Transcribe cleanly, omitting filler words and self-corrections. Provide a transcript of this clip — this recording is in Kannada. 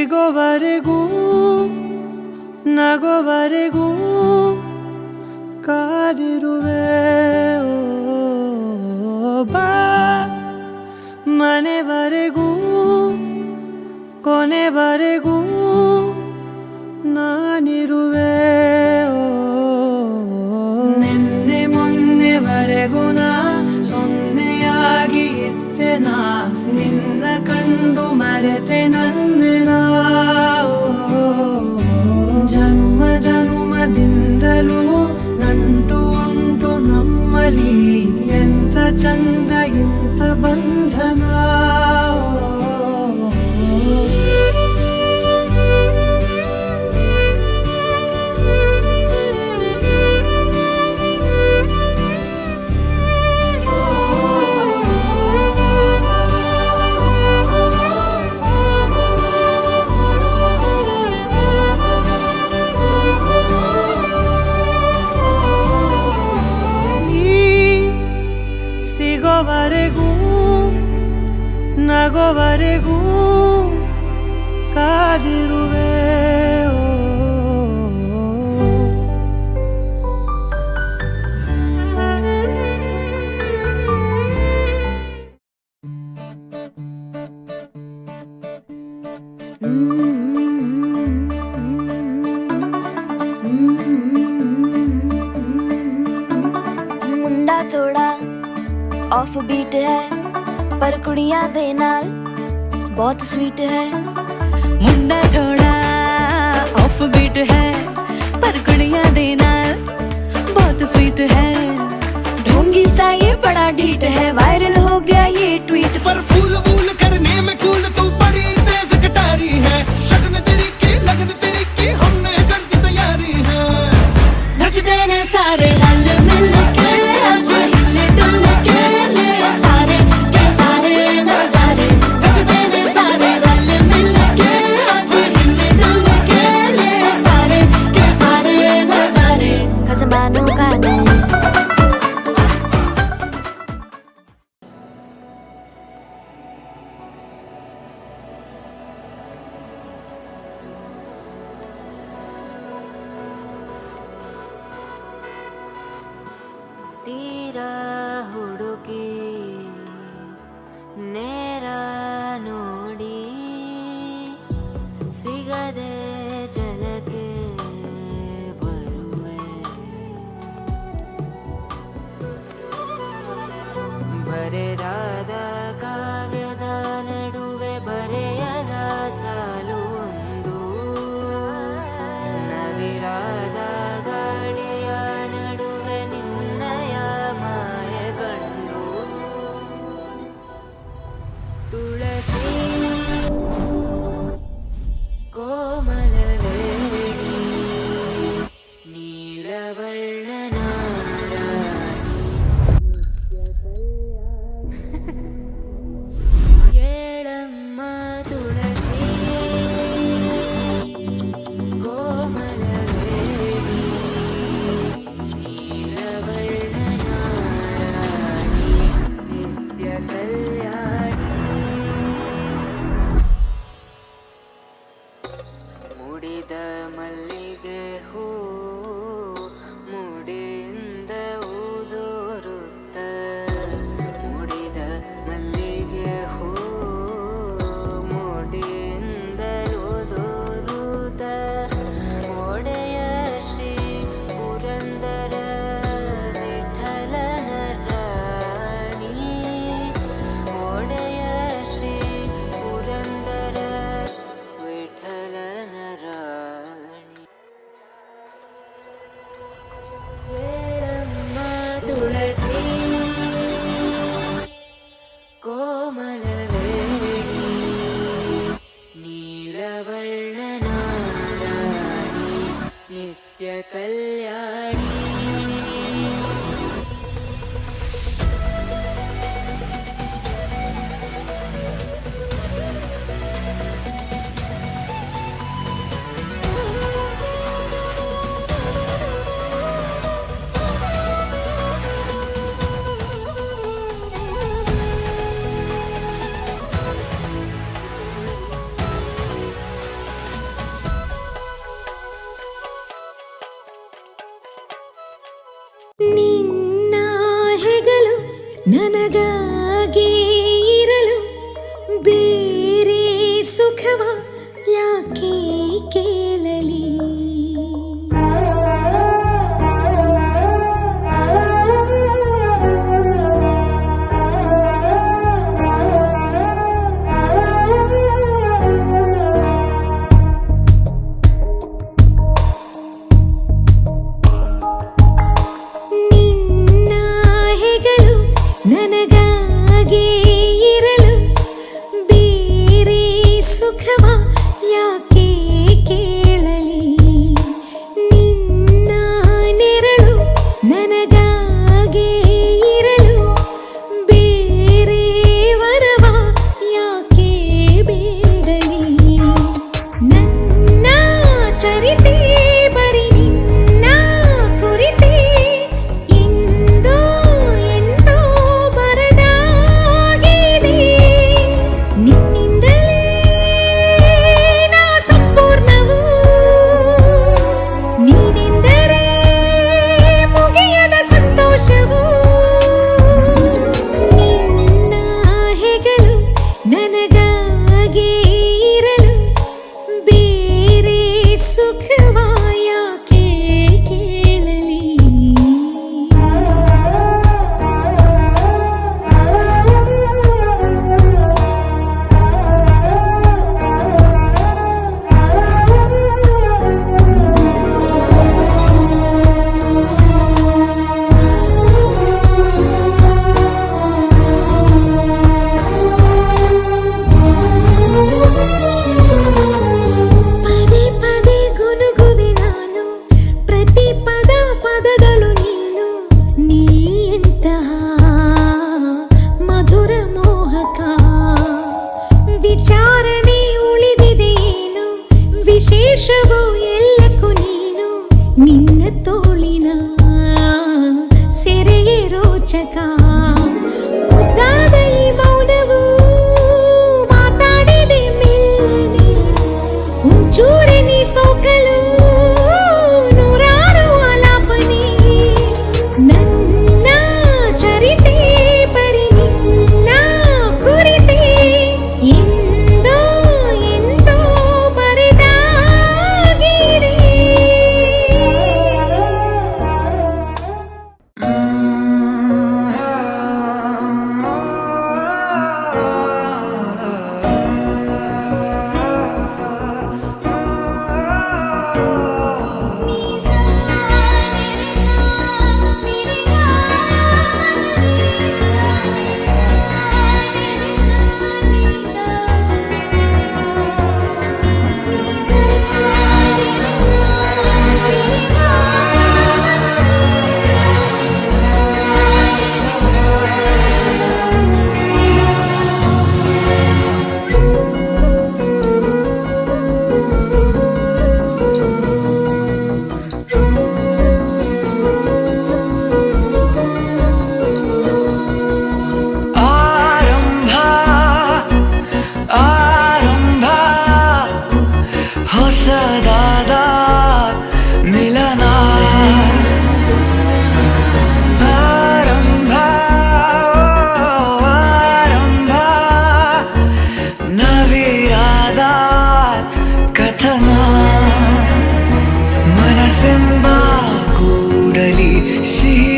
ಸಿಗೋವರೆಗೂ ನಗೋವರೆಗೂ ಕಾದಿರುವೆ ಬಾ ಮನೆವರೆಗೂ ಕೊನೆವರೆಗೂ ನಾನಿರುವೆ ನಿನ್ನೆ ಮೊನ್ನೆವರೆಗೂ ನಾ ಸೊನ್ನೆಯಾಗಿ ಇದ್ದೆ ನಾ ನಿನ್ನ ಕಂಡು ಮರೆತೆ ನಂದಿನ ಜನ್ಮ ಜನ್ಮದಿಂದಲೂ ನಂಟು ಉಂಟು ನಮ್ಮಲ್ಲಿ ಎಂತ ಚಂದ ಇಂಥ ಬಂಧನ ಸಿಗೋವರೆಗೂ ನಗೋವರೆಗೂ ಕಾದಿರುವೆ मुंडा थोड़ा ऑफ बीट है पर कुड़ियां दे नाल बहुत स्वीट है। मुंडा थोड़ा ऑफ बीट है पर कुड़ियां दे नाल बहुत स्वीट है। ढोंगी सा ये बड़ा ढीठ है वायरल हो गया ये ट्वीट पर फूल वूल करने में कूल तू बड़ी तेज कटारी है। शगन तेरी की लगन तेरी की हमने कर दी तैयारी है। नच देने सारे रल मिल के आज हिले डुल के ले सारे के सारे नजारे। नच देने सारे रल मिल के आज हिले डुल के ले सारे के सारे नजारे। खसबानों का नहीं ತೀರ ಹುಡುಕಿ ನೇರ ನೋಡಿ ಸಿಗದೆ ಜಲಕ್ಕೆ ಬರುವೆ ಬರೆದಾದ ಕಾವ್ಯದ ನಡುವೆ ಬರೆಯದ ಸಾಲು ಒಂದು ನವಿರಾದ ಗಾಳಿಯ ನಡುವೆ ನಿನ್ನಯ ಮಾಯ ಕಂಡು ತುಳಸಿ ಕೋಮಲವೇಣಿ ನೀಲವರ್ಣನ ಏಳಮ್ಮ ತುಳಸಿ ಕೋಮಲವೇಣಿ ನೀಲವರ್ಣನ ನಿತ್ಯ ಕಲ್ಯಾಣಿ ಮುಡಿದ ಮಲ್ಲಿಗೆ ಹೂ ಮುಡಿಯಿಂದ ಊದೋರುತ್ತ ಮುಡಿದ ಮಲ್ಲಿಗೆ ಹೂ ಮುಡಿಯಿಂದ ಊದೋರುತ್ತ ಒಡೆಯ ಶ್ರೀ ಪುರಂದರ ವಿಠಲನ ರಾಣಿ ಒಡೆಯ ಶ್ರೀ ಪುರಂದರ ವಿಠಲನ ರಾಣಿ ಏಳಮ್ಮ ತುಳಸಿ ಕೋಮಲವೇಣಿ ನೀಲವರ್ಣನ ರಾಣಿ ನಿತ್ಯ ಕಲ್ಯಾಣಿ ಸುಖವ ಯಾಕೆ ಕೇಳಲಿ ನಿನ್ನ ಹೆಗಲು ನನಗಾಗಿ ಇರಲು ಬೇರೆ ಸುಖವ ಯಾಕೆ ಕೇಳಲಿ ನಿನ್ನ ನೆರಳು ನನಗಾಗಿ ಇರಲು ಬೇರೆ ವರವ ಯಾಕೆ ಬೇಡಲಿ ನನ್ನ ಚರಿತೆ ಬರಿ ನಿನ್ನ ಕುರಿತೆ ಎಂದೋ ಎಂದೋ ಬರದಾಗಿದೆ ನಿನ್ನಿಂದಲೇ ನಾ ಸಂಪೂರ್ಣವು ನೀನೆಂದರೆ ಮುಗಿಯದ ಸಂತೋಷವು ನಿನ್ನ ಹೆಗಲು ನನಗಾಗಿ ಇರಲು ಬೇರೆ ಸುಖವ ಯಾಕೆ ಕೇಳಲಿ ಪದೇ ಪದೇ ಗುನುಗುವೆ ನಾನು ಪ್ರತಿ ಪದ ಪದಗಳು ನೀನು ನೀ ಎಂತಹ ಮಧುರ ಮೋಹಕ ವಿಚಾರಣೆ ಉಳಿದಿದೆಯೇನು ವಿಶೇಷವೋ ಎಲ್ಲಕ್ಕೂ ನೀನು ನಿನ್ನ ತೋಳಿನ ಸೆರೆಯೇ ರೋಚಕ ಮುದ್ದಾದ ಈ ಮೌನವು ಮಾತಾಡಿದೆ ಮೆಲ್ಲನೆ ಒಂಚೂರೆ ನೀ ಸೋಕಲು ನೂರಾರು ಆಲಾಪನೆ ನನ್ನ ಚರಿತೆ ಬರಿ ನಿನ್ನ ಕುರಿತೆ ಎಂದೋ ಎಂದೋ ಬರೆದಾಗಿದೆ ಆರಂಭ ಆರಂಭ ಹೊಸದಾದ ಮಿಲನ ಆರಂಭ ಆರಂಭ ನವಿರಾದ ಕಥನ ಮನಸ್ಸೆಂಬ ಕೂಡಲಿ ಸಿಹಿ